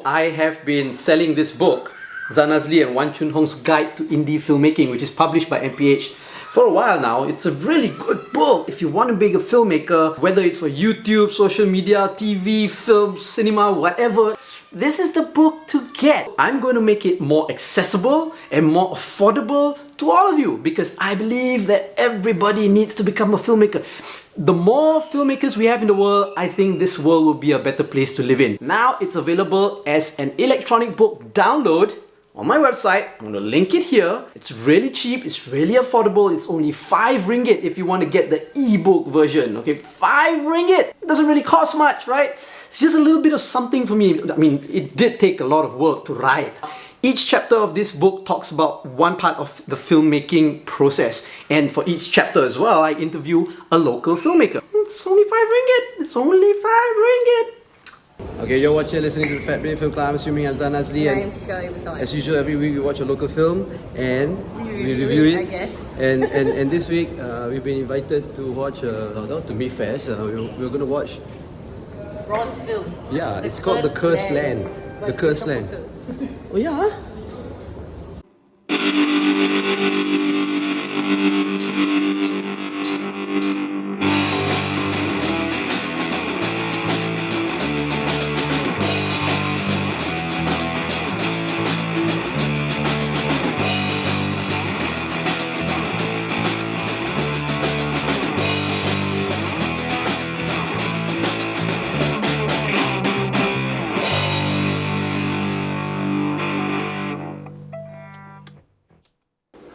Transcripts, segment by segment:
I have been selling this book, Zanazli and Wan Chun Hong's Guide to Indie Filmmaking, which is published by MPH for a while now. It's a really good book if you want to be a filmmaker, whether it's for YouTube, social media, TV, film, cinema, whatever. This is the book to get. I'm going to make it more accessible and more affordable to all of you because I believe that everybody needs to become a filmmaker. The more filmmakers we have in the world, I think this world will be a better place to live in. Now it's available as an electronic book download on my website. I'm going to link it here. It's really cheap, it's really affordable. It's only 5 ringgit if you want to get the ebook version. Okay, 5 ringgit. It doesn't really cost much, right? It's just a little bit of something for me. I mean, it did take a lot of work to write. Each chapter of this book talks about one part of the filmmaking process. And for each chapter as well, I interview a local filmmaker. It's only 5 ringgit. It's only 5 ringgit. Okay, you're watching, listening to the Fat Bidin Film Club. I'm assuming I'm Zanazli. I'm sure it was not. As usual, every week we watch a local film and we review it, I guess. And this week we've been invited to watch to Meet Fest. We're going to watch Ron's film. Yeah, it's called The Cursed Land. The Cursed Land. Oh yeah?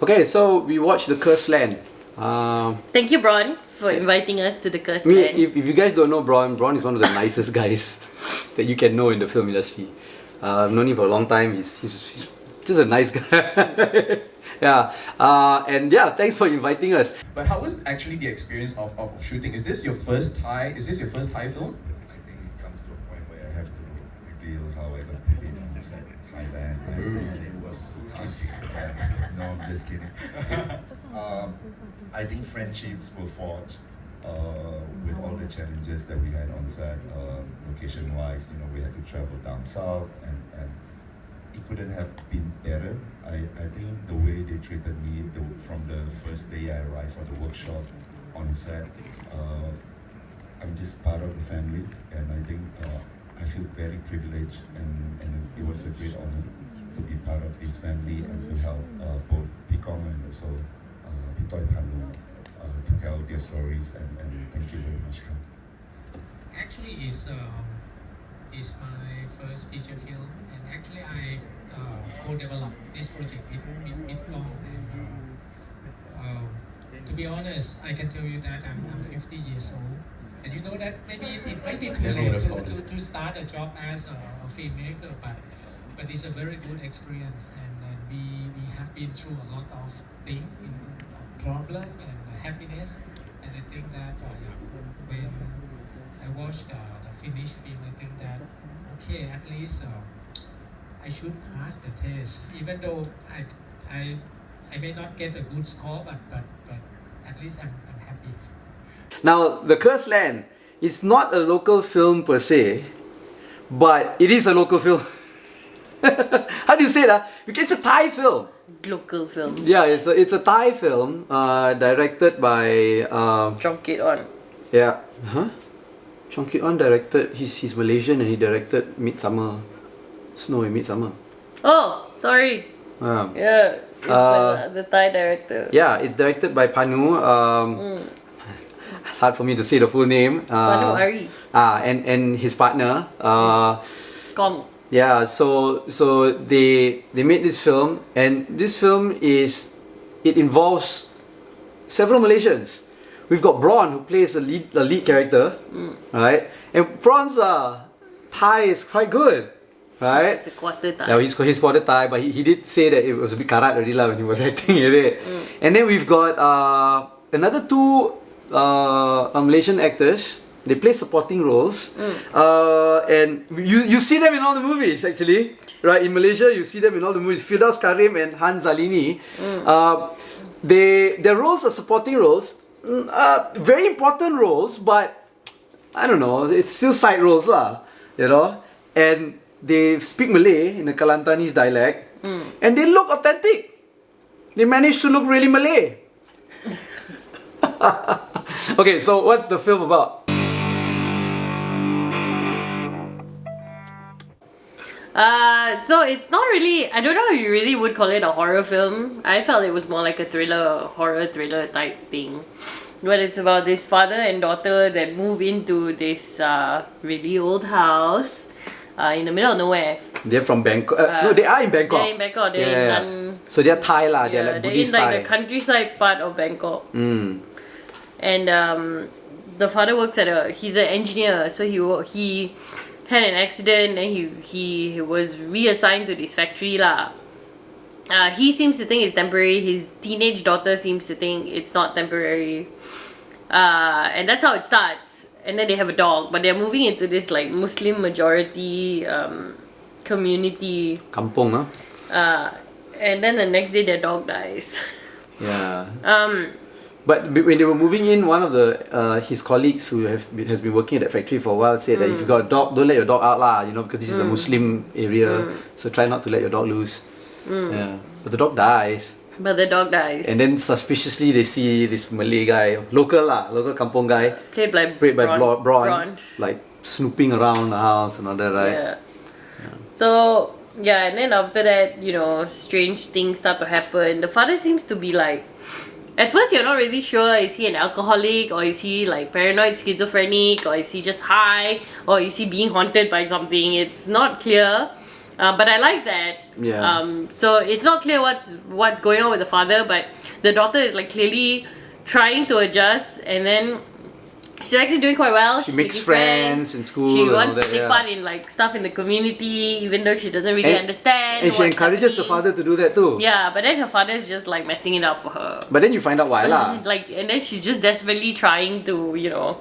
Okay, so we watched The Cursed Land. Thank you, Bron, for inviting us to the Cursed Me, Land. if you guys don't know Bron is one of the nicest guys that you can know in the film industry. I've known him for a long time. He's just a nice guy. Yeah, and yeah, thanks for inviting us. But how was actually the experience of shooting? Is this your first Thai film? I think it comes to a point where I have to reveal how I got Bidin on set Thailand, and it was tough. No, I'm just kidding. I think friendships were forged with all the challenges that we had on set, location-wise. You know, we had to travel down south, and it couldn't have been better. I think the way they treated me from the first day I arrived for the workshop on set, I'm just part of the family, and I think I feel very privileged, and it was a great honor to be part of this family and to help both Pikong and also Pitoy Panu to tell their stories, and thank you very much. Actually, is my first feature film, and actually I co-developed this project with Pikong. And to be honest, I can tell you that I'm 50 years old, and you know that maybe it might be too late to start a job as a filmmaker, but it's a very good experience, and we have been through a lot of things, problem and happiness, and I think that when I watched the finished film, I think that okay, at least I should pass the test, even though I may not get a good score, but at least I'm happy. Now, The Cursed Land is not a local film per se, but it is a local film. How do you say that? Because it's a Thai film. Local film. Yeah, it's a Thai film directed by Chong Kit On. yeah, Chong Kit On directed. He's Malaysian and he directed Midsummer, Snow in Midsummer. Oh, sorry. Yeah, it's the Thai director. Yeah, it's directed by Panu. It's hard for me to say the full name. Panu Ari. And his partner. Kong. Yeah, so they made this film, and this film it involves several Malaysians. We've got Bron, who plays a lead character, right? And Bron's Thai is quite good, right? It's a quarter Thai. Yeah, he's quarter Thai, but he did say that it was a bit karat already when he was acting in it. And then we've got another 2 Malaysian actors. They play supporting roles, and you see them in all the movies actually, right? In Malaysia, you see them in all the movies. Firdaus Karim and Han Zalini, their roles are supporting roles, very important roles, but I don't know, it's still side roles lah, you know. And they speak Malay in the Kelantanese dialect, and they look authentic. They managed to look really Malay. Okay, so what's the film about? So it's not really, I don't know if you really would call it a horror film. I felt it was more like a thriller, horror thriller type thing. But it's about this father and daughter that move into this really old house in the middle of nowhere. They're from Bangkok. No, they are in Bangkok. They're in Bangkok. They're in so they're Thai lah. They're like they're Buddhist in like Thai. the countryside part of Bangkok. And the father works at he's an engineer, so he had an accident and he was reassigned to this factory lah. He seems to think it's temporary. His teenage daughter seems to think it's not temporary. And that's how it starts. And then they have a dog, but they're moving into this like Muslim majority community. Kampong, huh? And then the next day their dog dies. Yeah. But when they were moving in, one of the his colleagues who has been working at that factory for a while said that if you got a dog, don't let your dog out lah, you know, because this is a Muslim area, so try not to let your dog loose. Yeah. But the dog dies. But the dog dies. And then suspiciously they see this Malay guy, local kampong guy, Played by Braun, like snooping around the house and all that, right? Yeah. So yeah, and then after that, you know, strange things start to happen. The father seems to be like, at first you're not really sure, is he an alcoholic, or is he like paranoid schizophrenic, or is he just high, or is he being haunted by something? It's not clear. But I like that. Yeah. So it's not clear what's going on with the father, but the daughter is like clearly trying to adjust, and then she's actually doing quite well. She She's makes making friends in school. She and all wants that, to take part in like stuff in the community, even though she doesn't really understand. And she what's encourages the happening. father to do that too. Yeah, but then her father is just like messing it up for her. But then you find out why lah. Like, and then she's just desperately trying to, you know.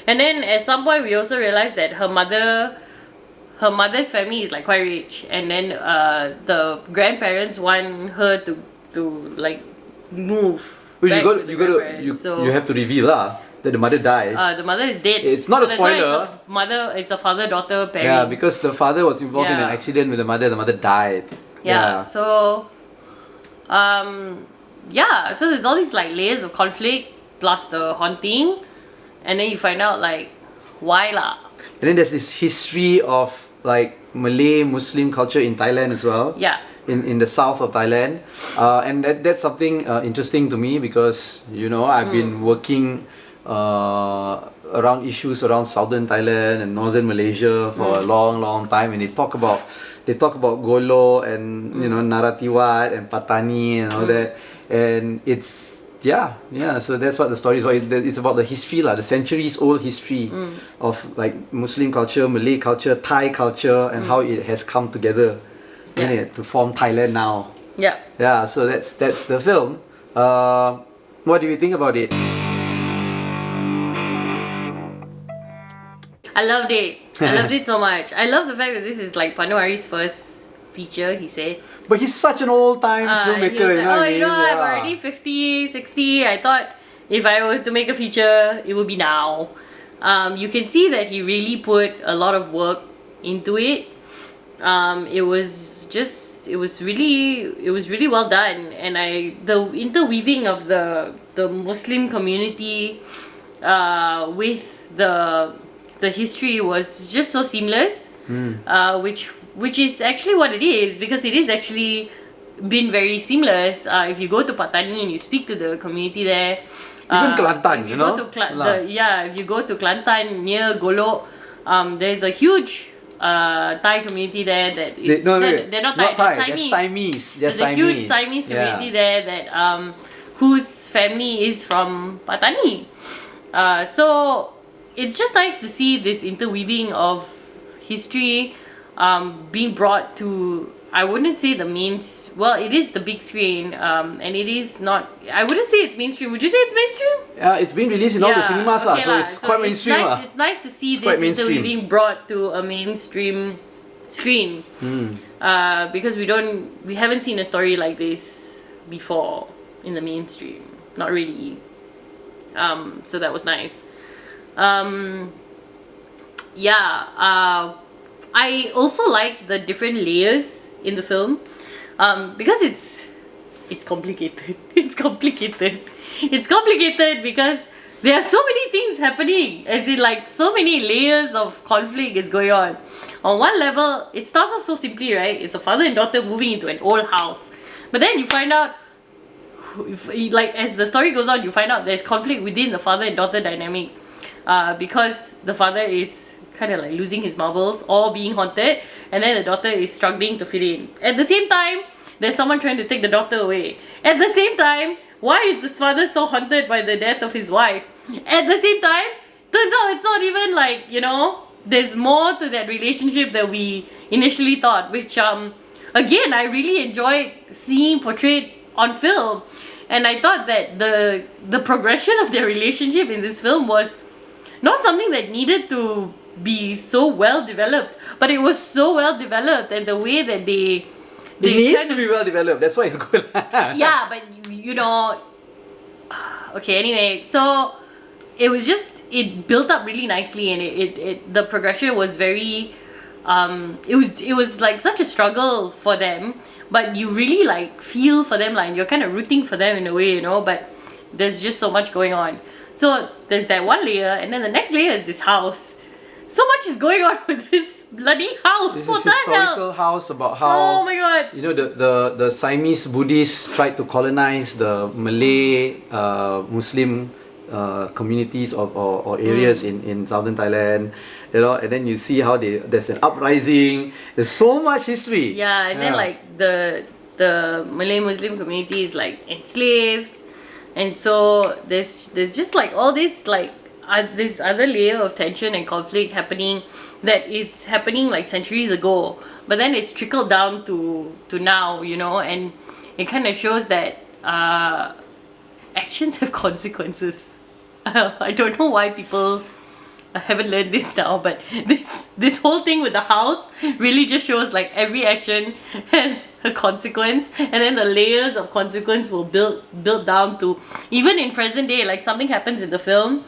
And then at some point we also realized that her mother's family is like quite rich, and then the grandparents want her to like move. Well, you have to reveal lah that the mother dies. The mother is dead. It's not a that's why spoiler. It's a father-daughter pairing. Yeah, because the father was involved in an Yeah. accident with the mother died. Yeah. So, so there's all these like layers of conflict plus the haunting, and then you find out like why lah. And then there's this history of like Malay Muslim culture in Thailand as well. Yeah. In the south of Thailand, and that's something interesting to me because you know I've been working around issues around Southern Thailand and Northern Malaysia for a long time, and they talk about Golo and you know Naratiwat and Patani and all that, and it's so that's what the story is about. It's about the history lah, the centuries old history of like Muslim culture, Malay culture, Thai culture, and how it has come together to form Thailand now. Yeah, so that's the film. What do you think about it? I loved it. I loved it so much. I love the fact that this is like Panuari's first feature, he said. But he's such an old-time filmmaker, he was like, I mean? I'm already 50, 60. I thought if I were to make a feature, it would be now. You can see that he really put a lot of work into it. It was really well done, and the interweaving of the Muslim community with the history was just so seamless, which is actually what it is, because it is actually been very seamless. If you go to Patani and you speak to the community there, even Kelantan, you know? If you go to Kelantan near Golok, there's a huge Thai community there that is they're not Thai, they're Siamese. There's a huge Siamese community there that whose family is from Patani. So it's just nice to see this interweaving of history being brought to, I wouldn't say it is the big screen, and it is not, I wouldn't say it's mainstream. Would you say it's mainstream? It's been released in all the cinemas, so it's quite mainstream. It's nice to see this interweaving brought to a mainstream screen, because we haven't seen a story like this before in the mainstream, not really. So that was nice. I also like the different layers in the film, because it's complicated. It's complicated. It's complicated because there are so many things happening. As in, like, so many layers of conflict is going on. On one level, it starts off so simply, right? It's a father and daughter moving into an old house. But then you find out, like, as the story goes on, you find out there's conflict within the father and daughter dynamic. Because the father is kind of like losing his marbles or being haunted, and then the daughter is struggling to fit in. At the same time, there's someone trying to take the daughter away. At the same time, why is this father so haunted by the death of his wife? At the same time, turns out it's not even like, you know, there's more to that relationship than we initially thought, which again, I really enjoyed seeing portrayed on film. And I thought that the progression of their relationship in this film was not something that needed to be so well developed, but it was so well developed, and the way that they it needs to be well developed. That's why it's good. Yeah, but you know, okay. Anyway, so it was just, it built up really nicely, and it the progression was very it was like such a struggle for them, but you really like feel for them, like you're kind of rooting for them in a way, you know. But there's just so much going on. So there's that one layer, and then the next layer is this house. So much is going on with this bloody house. This What is the historical hell? house about how, Oh my god. you know, the Siamese Buddhists tried to colonize the Malay Muslim communities or areas in Southern Thailand, you know, and then you see how there's an uprising. There's so much history. Yeah, and then like the Malay Muslim community is like enslaved, and so there's just like all this like this other layer of tension and conflict happening that is happening like centuries ago, but then it's trickled down to now, you know, and it kind of shows that actions have consequences. I don't know why people haven't learned this now, but this whole thing with the house really just shows like every action has a consequence, and then the layers of consequence will build down to, even in present day, like something happens in the film.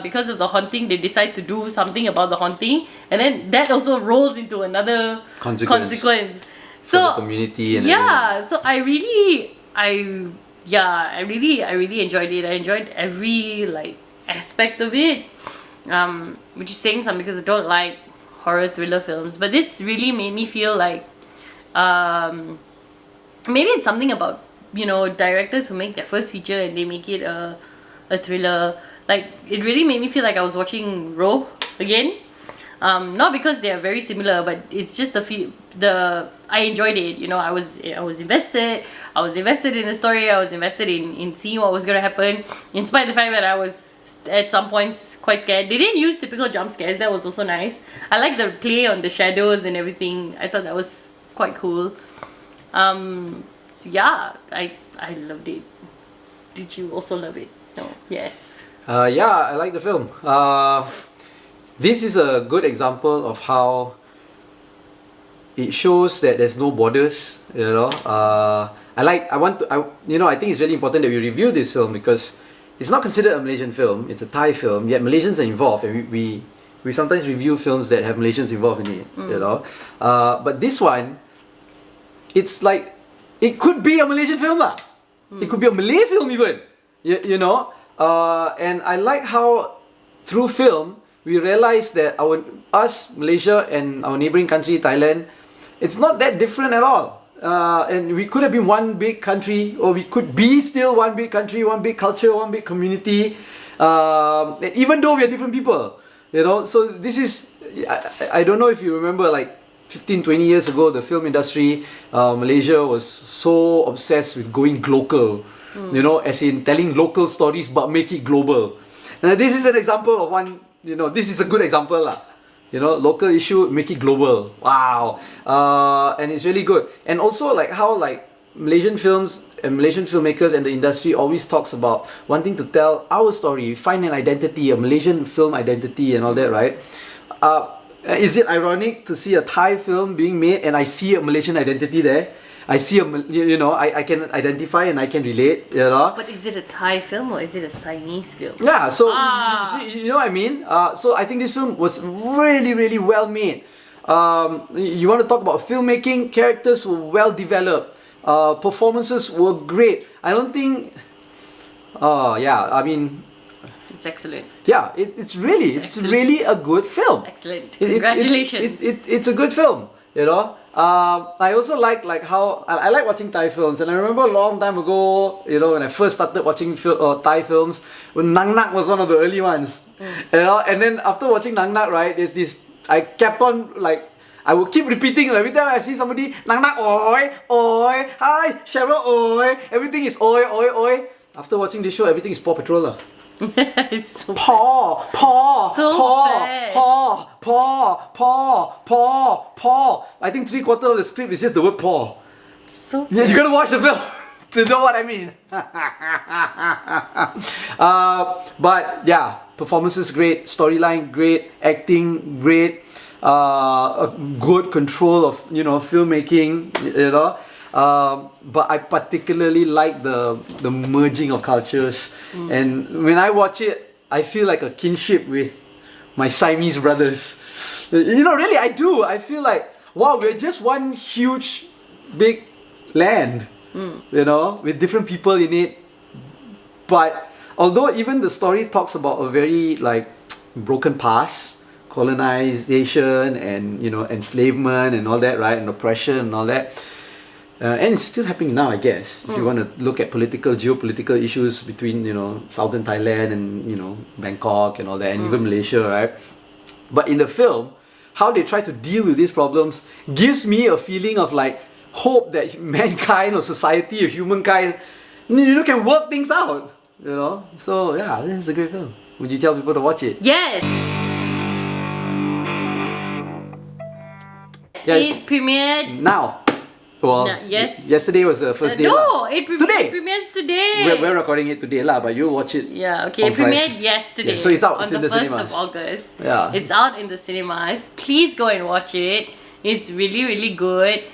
Because of the haunting, they decide to do something about the haunting, and then that also rolls into another consequence. For So the community and yeah, so I really enjoyed it. I enjoyed every like aspect of it, which is saying something because I don't like horror thriller films, but this really made me feel like maybe it's something about, you know, directors who make their first feature and they make it a thriller. Like, it really made me feel like I was watching Raw again. Not because they are very similar, but it's just I enjoyed it. You know, I was invested. I was invested in the story. I was invested in seeing what was gonna happen, in spite of the fact that I was at some points quite scared. They didn't use typical jump scares. That was also nice. I like the play on the shadows and everything. I thought that was quite cool. So yeah, I loved it. Did you also love it? No. Yes. yeah, I like the film. This is a good example of how it shows that there's no borders, you know. I think it's really important that we review this film because it's not considered a Malaysian film, it's a Thai film, yet Malaysians are involved, and we sometimes review films that have Malaysians involved in it, you know. But this one, it's like, it could be a Malaysian film lah. It could be a Malay film even, you know. And I like how through film we realize that us Malaysia and our neighboring country Thailand, it's not that different at all. And we could have been one big country, or we could be still one big country, one big culture, one big community, even though we are different people, you know. So this is, I don't know if you remember, like 15-20 years ago, the film industry, Malaysia was so obsessed with going global, you know, as in telling local stories but make it global. Now this is an example of one, you know, this is a good example lah. You know, local issue, make it global. Wow. And it's really good. And also like how like Malaysian films and Malaysian filmmakers and the industry always talks about wanting to tell our story, find an identity, a Malaysian film identity and all that, right? Is it ironic to see a Thai film being made and I see a Malaysian identity there? I see I can identify and I can relate, you know. But is it a Thai film or is it a Siamese film? Yeah, so you know what I mean? So I think this film was really, really well made. You want to talk about filmmaking, characters were well developed, performances were great. I don't think, I mean, It's excellent. yeah, it's really a good film. Excellent. It- Congratulations. it's a good film, you know. I also like how I like watching Thai films, and I remember a long time ago, you know, when I first started watching Thai films, when Nang Nak was one of the early ones, you know. And then after watching Nang Nak, right, there's this. I kept on like. I will keep repeating every time I see somebody Nang Nak oi oi hi Cheryl oi, everything is oi oi oi. After watching this show, everything is Paw Patrol lah. It's so Paw, paw, So paw, bad. paw, paw, paw, paw, paw. I think 3/4 of the script is just the word paw. so Yeah, you gotta watch the film to know what I mean. But yeah, performances great, storyline great, acting great, a good control of filmmaking, you know. But I particularly like the merging of cultures, and when I watch it, I feel like a kinship with my Siamese brothers. You know, really, I do. I feel like, wow, we're just one huge, big land, you know, with different people in it. But although even the story talks about a very like broken past, colonization and enslavement and all that, right, and oppression and all that. And it's still happening now, I guess. If you want to look at geopolitical issues between, Southern Thailand and, Bangkok and all that, and even Malaysia, right? But in the film, how they try to deal with these problems gives me a feeling of like hope that mankind or society or humankind, can work things out, you know? So yeah, this is a great film. Would you tell people to watch it? Yes. Yes. It premiered. Now. Well, No, yes. Yesterday was the first day. No, lah. it Today. premieres today. We're recording it today lah, but you'll watch it. Yeah, okay. on It premiered Friday. yesterday. Yeah, so it's out. On It's the in the 1st cinemas. of August. Yeah. It's out in the cinemas. Please go and watch it. It's really, really good.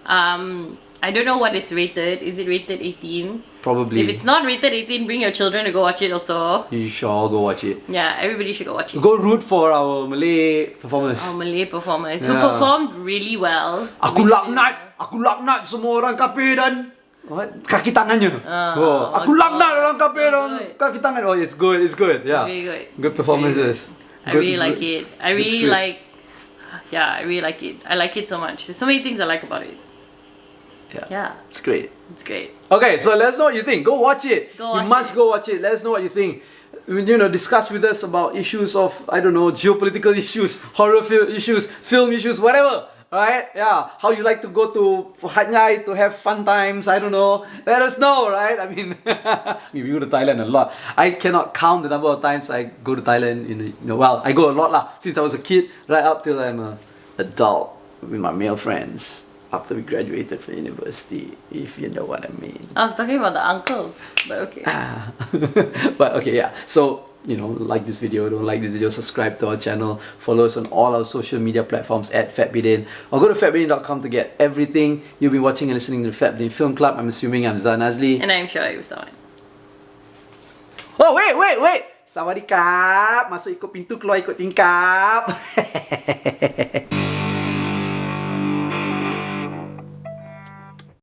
I don't know what it's rated. Is it rated 18? Probably. If it's not rated 18, bring your children to go watch it also. You should all go watch it. Yeah, everybody should go watch it. Go root for our Malay performers. Our Malay performers who Yeah. performed really well. Aku laknat semua orang kafir dan kaki tangannya. Aku laknat orang kafir dan good. kaki tangan. Oh, it's good. It's good. Yeah. It's really good. Good performances. I really like it. I It's really good. like. Yeah, I really like it. I like it so much. There's so many things I like about it. Yeah, It's great. it's great. Okay, so let us know what you think. Go watch it. Go You watch must it. go watch it. Let us know what you think. Discuss with us about issues of, I don't know, geopolitical issues, horror issues, film issues, whatever. Right? Yeah. How you like to go to Hat Yai to have fun times. I don't know. Let us know, right? I mean, we go to Thailand a lot. I cannot count the number of times I go to Thailand. Well, I go a lot lah. Since I was a kid, right up till I'm an adult with my male friends. After we graduated from university, if you know what I mean. I was talking about the uncles, but okay. But okay, yeah. So, like this video, don't like this video, subscribe to our channel, follow us on all our social media platforms at FatBidin, or go to fatbidin.com to get everything. You've been watching and listening to the Fat Bidin Film Club. I'm assuming I'm Zan Azli. And I'm sure it was someone. Oh, wait! Sawadee kap! Masuk ikut pintu, keluar ikut tingkap.